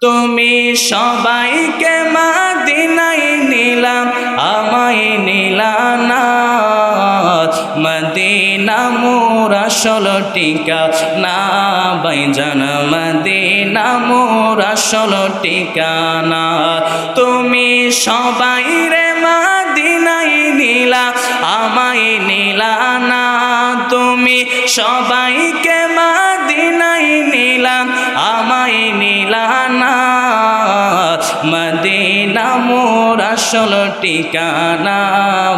তুমি সবাইকে মদিনায় নিলাম, আমায় নিলা না। মদিনা মোর আসল ঠিকানা ভাইজান, মদিনা মোর আসল ঠিকানা। তুমি সবাই রে মদিনায় নিলা, আমায় নিলা না। তুমি সবাইকে মদিনায় নিলাম, আমায় নিলা না। মদিনা মোর আসল ঠিকানা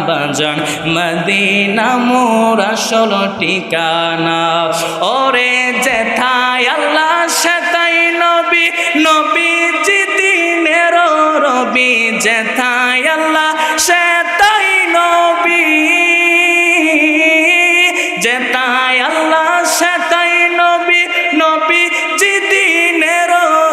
বাজান, মদিনা মোর আসল ঠিকানা। ওরে যেথায় আল্লাহ সেথায় নবী, নবীজি দিনের রবি। যেথায় আল্লাহ সেথায় নবী, যেথায় আল্লাহ সেথায় নবী, নবীজি দিনের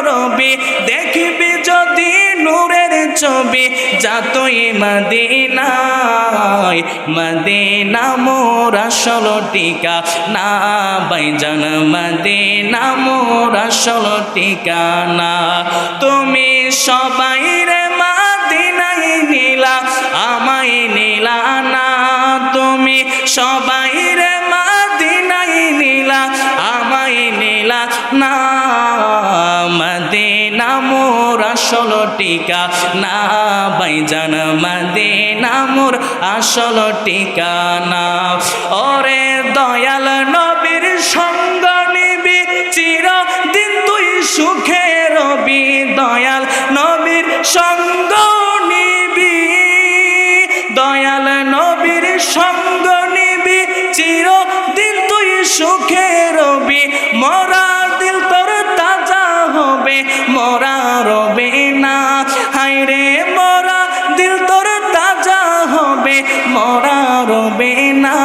রবি। দেখবি যদি নূরের ছবি, যা তুই মদিনায়। মদিনা মোর আসল ঠিকানা ভাইজান, মদিনা মোর আসল ঠিকানা। তুমি সবাই রে মদিনায় নিলা, আমায় নিলা না। তুমি সবাই রে মদিনায় নিলা, আমায় নিলা না। মদিনা মোর আসল ঠিকানা ভাইজান, মদিনা মোর আসল ঠিকানা। ওরে দয়াল নবীর সঙ্গ নিবি, চিরদিন তুই সুখে রবি। দয়াল নবীর সঙ্গ নিবি, দয়াল নবীর সঙ্গ নিবি, চিরদিন তুই সুখে রবি। মোরা দিল তোর তাজা হবে, মোরা রবে না। হায়রে মোরা দিল তোর তাজা হবে, মোরা রবে না।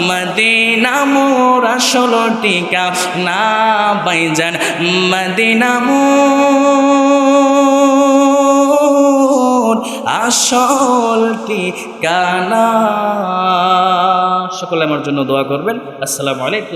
মদিনা মোর আসল ঠিকানা ভাইজান, মদিনা মোর আসল ঠিকানা। সকলে আমার জন্য দোয়া করবেন। আসসালামু আলাইকুম।